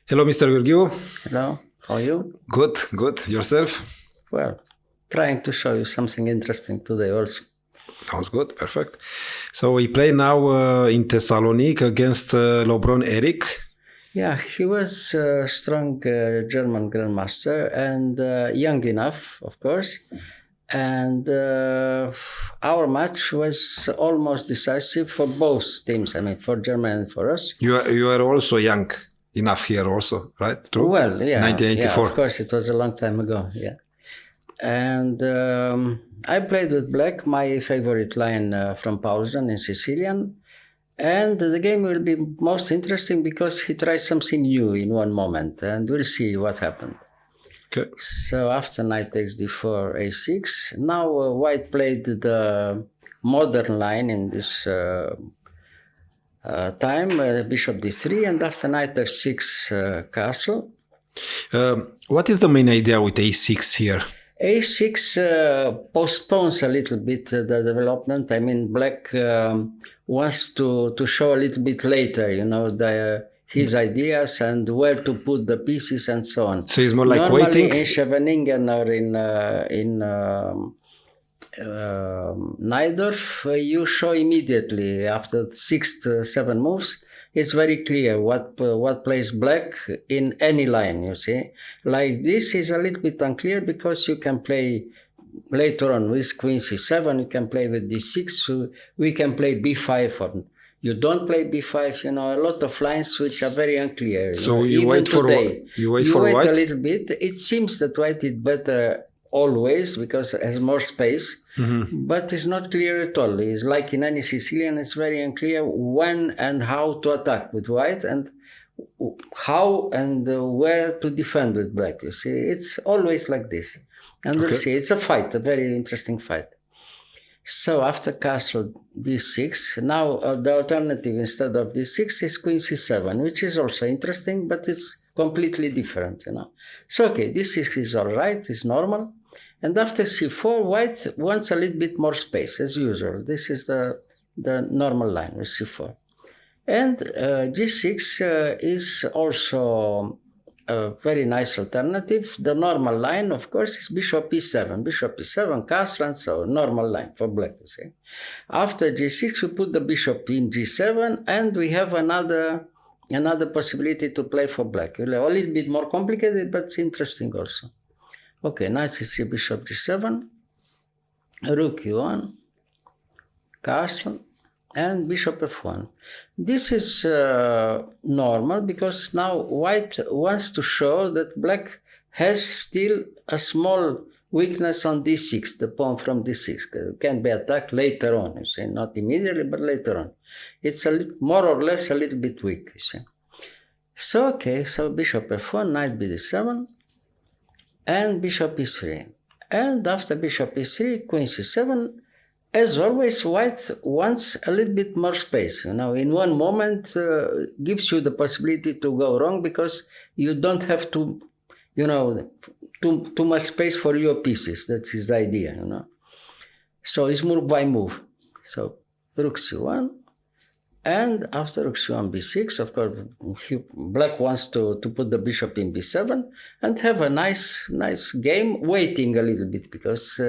Hello, Mr. Gheorghiu. Hello, how are you? Good, good. Yourself? Well, trying to show you something interesting today also. Sounds good. Perfect. So we play now in Thessaloniki against Lobron Eric. Yeah, he was a strong German grandmaster and young enough, of course. And our match was almost decisive for both teams. I mean, for Germany and for us. You are also young enough here also, right? True? Well, yeah, 1984. of course, it was a long time ago, yeah. And I played with black, my favorite line from Paulsen in Sicilian. And the game will be most interesting because he tried something new in one moment, and we'll see what happened. Okay. So after knight takes d4, a6, now white played the modern line in this time, bishop d3, and after knight f6, castle. What is the main idea with a6 here? A6 postpones a little bit the development. I mean, black wants to show a little bit later, you know, his ideas and where to put the pieces and so on. So it's more like Normally waiting? in Scheveningen or in Najdorf, you show immediately after 6 to 7 moves. It's very clear what plays black in any line, you see. Like this is a little bit unclear because you can play later on with queen c7, you can play with d6, so we can play b5 or you don't play b5, you know, a lot of lines which are very unclear. So you wait for today, you wait for wait white? a little bit. It seems that white is better always because it has more space. Mm-hmm. But it's not clear at all. It's like in any Sicilian, it's very unclear when and how to attack with white and how and where to defend with black. You see, it's always like this. And we'll see, it's a fight, a very interesting fight. So after castle d6, now the alternative instead of d6 is queen c7, which is also interesting, but it's completely different, you know. So, okay, d6 is all right, it's normal. And after c4, white wants a little bit more space, as usual. This is the normal line with c4. And g6 is also a very nice alternative. The normal line, of course, is bishop e7. Bishop e7, castle, and so normal line for black, you see. After g6, we put the bishop in g7, and we have another possibility to play for black. A little bit more complicated, but it's interesting also. Okay, knight c3, bishop g7, rook e1, castle, and bishop f1. This is normal because now white wants to show that black has still a small weakness on d6, the pawn from d6. It can be attacked later on, you see, not immediately, but later on. It's more or less a little bit weak, you see. So, okay, so bishop f1, knight bd7, and bishop e3. And after bishop e3, queen c7, as always, white wants a little bit more space. You know, in one moment gives you the possibility to go wrong because you don't have to, you know, too much space for your pieces. That is the idea, you know. So it's move by move. So rook c1. And after rook c1, b6, of course, black wants to put the bishop in b7 and have a nice game, waiting a little bit because,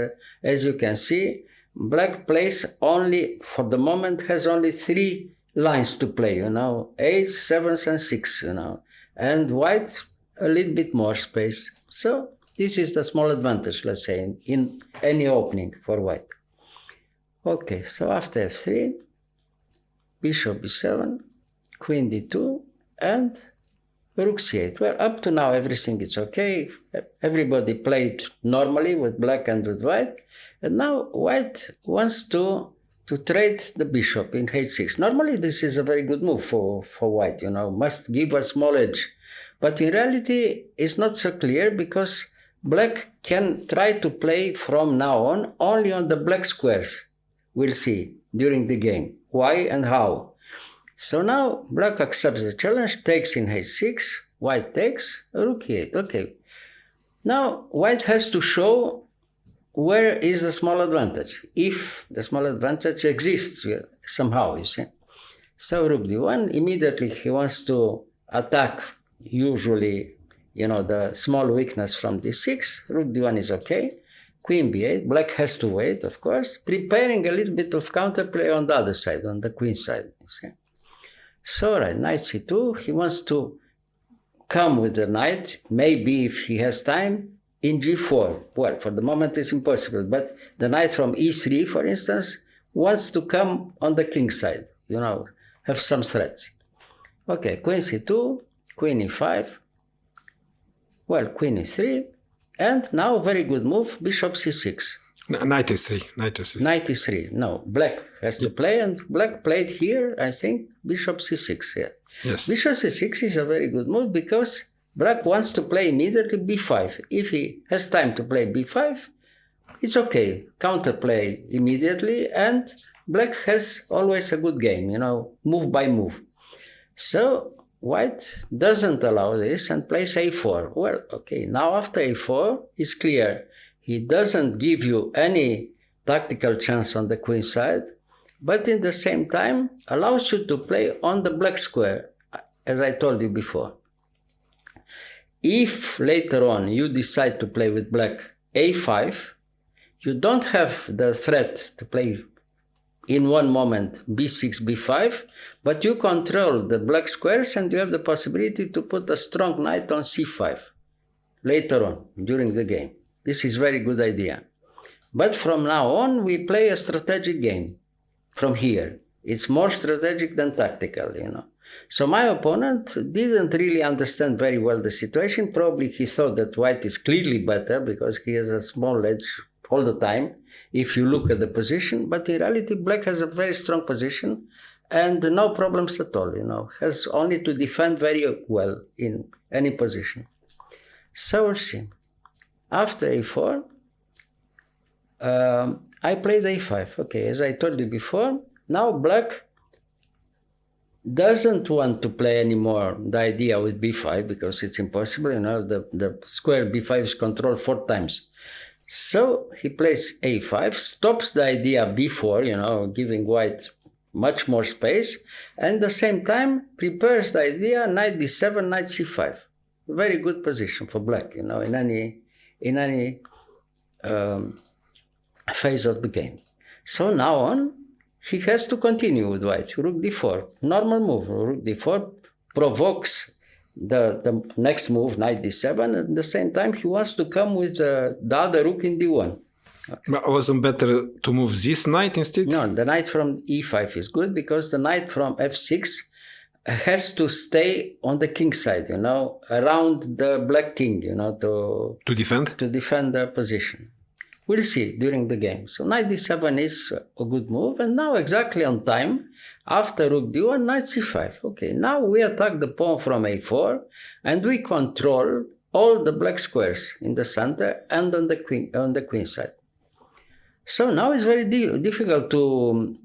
as you can see, black plays only, for the moment, has only 3 lines to play, you know, 8, 7, and 6, you know, and white a little bit more space. So this is the small advantage, let's say, in any opening for white. Okay, so after f3, bishop b7, queen d2, and rook c8. Well, up to now, everything is okay. Everybody played normally with black and with white. And now white wants to trade the bishop in h6. Normally, this is a very good move for white, you know, must give a small edge. But in reality, it's not so clear because black can try to play from now on only on the black squares. We'll see during the game why and how. So now black accepts the challenge, takes in h6, white takes, rook e8. Okay. Now white has to show where is the small advantage, if the small advantage exists somehow, you see. So rook d1, immediately he wants to attack usually, the small weakness from d6. Rook d1 is okay. Queen b8. Black has to wait, of course, preparing a little bit of counterplay on the other side, on the queen side. You see? So, right, knight c2. He wants to come with the knight, maybe if he has time, in g4. Well, for the moment it's impossible, but the knight from e3, for instance, wants to come on the king side, have some threats. Okay, queen c2, queen e5, well, queen e3, and now very good move, bishop c6. Knight e3, knight e3. Knight e3, no, black has to play, and black played here, I think, bishop c6, yeah. Yes. Bishop c6 is a very good move because black wants to play immediately b5. If he has time to play b5, it's okay. Counterplay immediately, and black has always a good game, move by move. So white doesn't allow this and plays a4. Well, okay, now after a4, it's clear. He doesn't give you any tactical chance on the queen side, but in the same time allows you to play on the black square, as I told you before. If later on you decide to play with black a5, you don't have the threat to play in one moment b6, b5, but you control the black squares and you have the possibility to put a strong knight on c5 later on during the game. This is a very good idea. But from now on, we play a strategic game from here. It's more strategic than tactical, So my opponent didn't really understand very well the situation. Probably he thought that white is clearly better because he has a small edge all the time, if you look at the position. But in reality, black has a very strong position and no problems at all, has only to defend very well in any position. So we'll see. After a4, I played a5. Okay, as I told you before, now black doesn't want to play anymore the idea with b5 because it's impossible, the square b5 is controlled 4 times. So he plays a5, stops the idea b4, giving white much more space, and at the same time prepares the idea knight d7, knight c5. Very good position for black, in any phase of the game. So now on, he has to continue with white. Rook d4, normal move. Rook d4 provokes the next move, knight d7. And at the same time, he wants to come with the other rook in d1. Okay. But wasn't better to move this knight instead? No, the knight from e5 is good because the knight from f6 has to stay on the king side, around the black king, to defend? To defend the position. We'll see during the game. So knight d7 is a good move. And now exactly on time, after rook d1, knight c5. Okay, now we attack the pawn from a4 and we control all the black squares in the center and on the queen side. So now it's very difficult to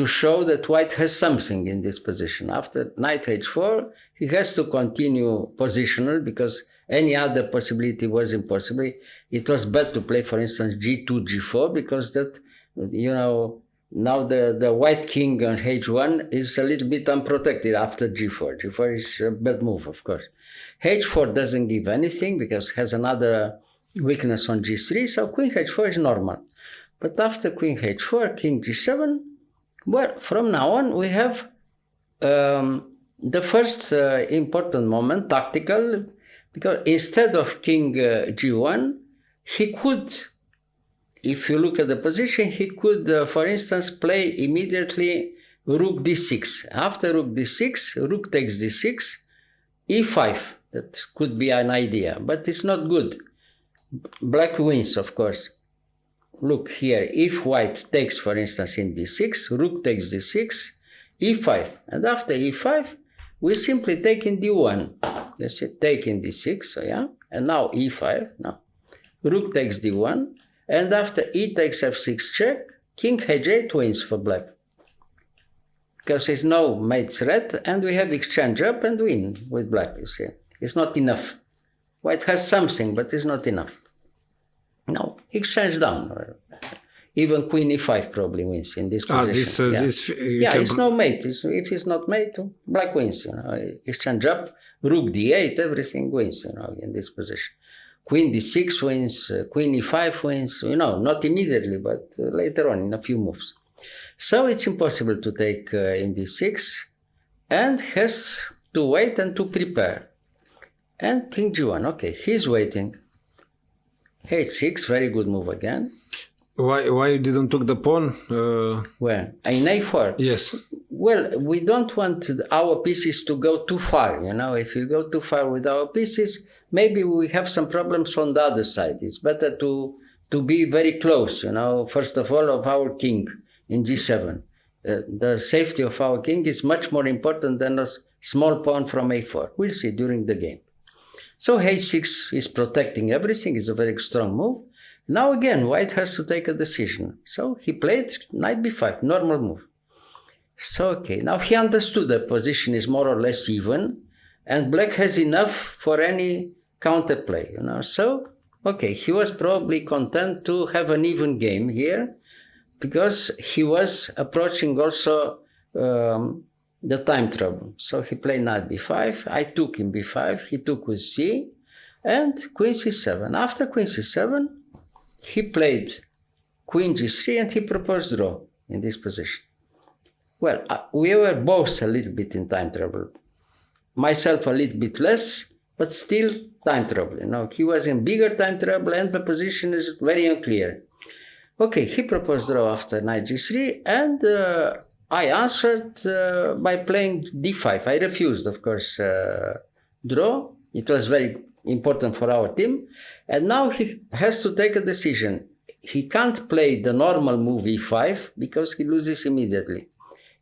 show that white has something in this position. After knight h4, he has to continue positional because any other possibility was impossible. It was bad to play, for instance, g2, g4, because that, now the white king on h1 is a little bit unprotected after g4. g4 is a bad move, of course. h4 doesn't give anything because it has another weakness on g3, so queen h4 is normal. But after queen h4, king g7, well, from now on we have the first important moment, tactical, because instead of king g1, he could, if you look at the position, he could, for instance, play immediately rook d6. After rook d6, rook takes d6, e5. That could be an idea, but it's not good. Black wins, of course. Look here, if white takes, for instance, in d6, rook takes d6, e5. And after e5, we simply take in d1. Let's say take in d6, so yeah. And now e5, now. Rook takes d1. And after e takes f6 check, king h8 wins for black. Because there's no mate threat, and we have exchange up and win with black, you see. It's not enough. White has something, but it's not enough. Now, exchange down. even queen e5 probably wins in this position. It's no mate. If he's not mate, black wins. Exchange up, rook d8, everything wins. In this position. Queen d6 wins, queen e5 wins. Not immediately, but later on in a few moves. So it's impossible to take in d6, and has to wait and to prepare. And king g1. Okay, he's waiting. h6, very good move again. Why you didn't took the pawn? Where? In a4? Yes. Well, we don't want our pieces to go too far, If you go too far with our pieces, maybe we have some problems on the other side. It's better to be very close, first of all, of our king in g7. The safety of our king is much more important than a small pawn from a4. We'll see during the game. So h6 is protecting everything. It's a very strong move. Now again, white has to take a decision. So he played knight b5, normal move. So, okay, now he understood the position is more or less even, and black has enough for any counterplay, So, okay, he was probably content to have an even game here, because he was approaching also the time trouble. So he played knight b5, I took in b5, he took with c, and queen c7. After queen c7, he played queen g3 and he proposed draw in this position. Well, we were both a little bit in time trouble. Myself a little bit less, but still time trouble. He was in bigger time trouble and the position is very unclear. Okay, he proposed draw after knight g3, and I answered by playing d5. I refused, of course, draw. It was very important for our team. And now he has to take a decision. He can't play the normal move e5 because he loses immediately.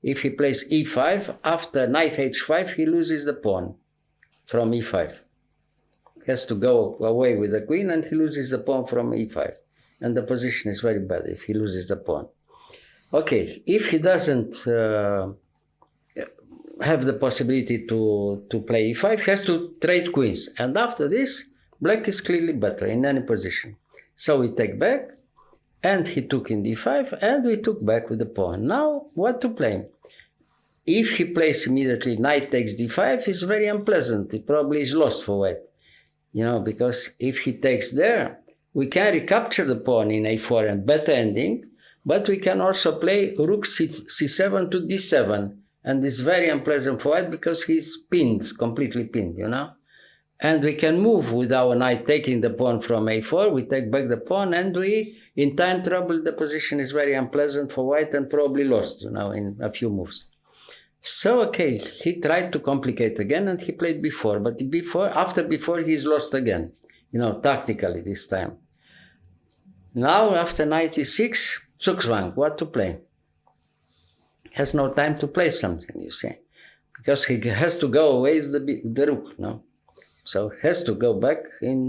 If he plays e5, after knight h5, he loses the pawn from e5. He has to go away with the queen and he loses the pawn from e5. And the position is very bad if he loses the pawn. Okay, if he doesn't have the possibility to play e5, he has to trade queens. And after this, black is clearly better in any position. So we take back, and he took in d5, and we took back with the pawn. Now, what to play? If he plays immediately knight takes d5, it's very unpleasant. It probably is lost for white. Because if he takes there, we can recapture the pawn in a4 and better ending, but we can also play rook c7 to d7, and it's very unpleasant for white because he's pinned, completely pinned, And we can move with our knight taking the pawn from a4, we take back the pawn, and we, in time trouble, the position is very unpleasant for white and probably lost, in a few moves. So, okay, he tried to complicate again, and he played b4, but after b4, he's lost again, tactically this time. Now, after knight e6, Zugzwang, what to play? Has no time to play something, you see, because he has to go away with the rook, no? So he has to go back in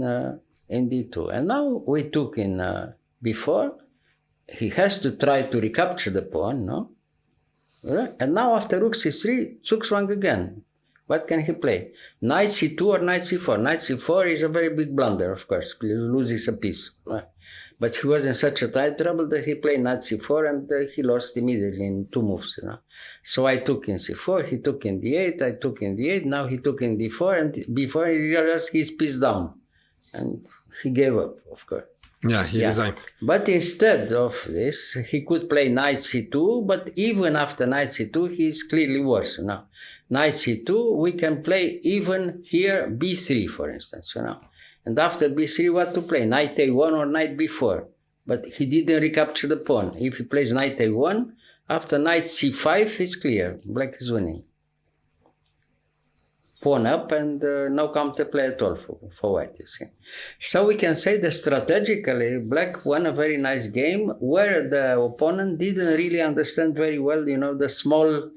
d2. And now we took in b4. He has to try to recapture the pawn, no? And now after rook c3, Zugzwang again. What can he play? Knight c2 or knight c4? Knight c4 is a very big blunder, of course. He loses a piece. Right? But he was in such a tight trouble that he played knight c4 and he lost immediately in 2 moves. So I took in c4, he took in d8, I took in d8, now he took in d4, and before he realized his piece down. And he gave up, of course. Yeah, he resigned. But instead of this, he could play knight c2, but even after knight c2, he is clearly worse. Knight c2, we can play even here b3, for instance. And after b3, what to play? Knight a1 or knight b4. But he didn't recapture the pawn. If he plays knight a1, after knight c5 is clear. Black is winning. Pawn up and no counterplay at all for white, you see. So we can say that strategically, black won a very nice game where the opponent didn't really understand very well, the small,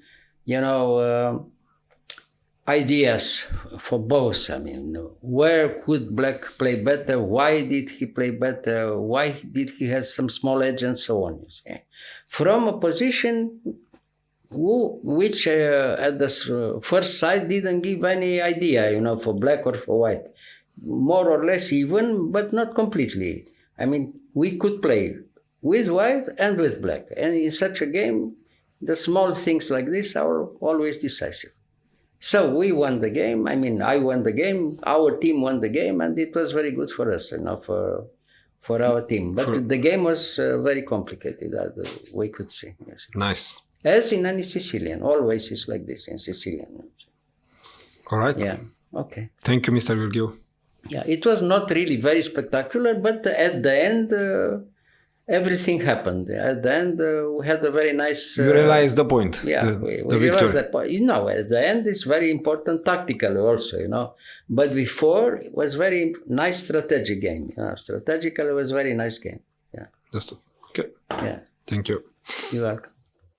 ideas for both. I mean, where could black play better? Why did he play better? Why did he have some small edge and so on, you see. From a position which at the first sight didn't give any idea, for black or for white. More or less even, but not completely. I mean, we could play with white and with black. And in such a game, the small things like this are always decisive. So we won the game. I mean, I won the game. Our team won the game, and it was very good for us, for our team. But the game was very complicated, as we could see. Yes. Nice. As in any Sicilian, always is like this in Sicilian. All right. Yeah. Okay. Thank you, Mr. Gheorghiu. Yeah, it was not really very spectacular, but at the end, everything happened. At the end, we had a very nice... you realized the point. Yeah, the we realized victory. that point. At the end, it's very important tactically also, But before, it was very nice strategic game. Strategically, it was very nice game. Yeah. Just okay. Yeah. Thank you. You're welcome.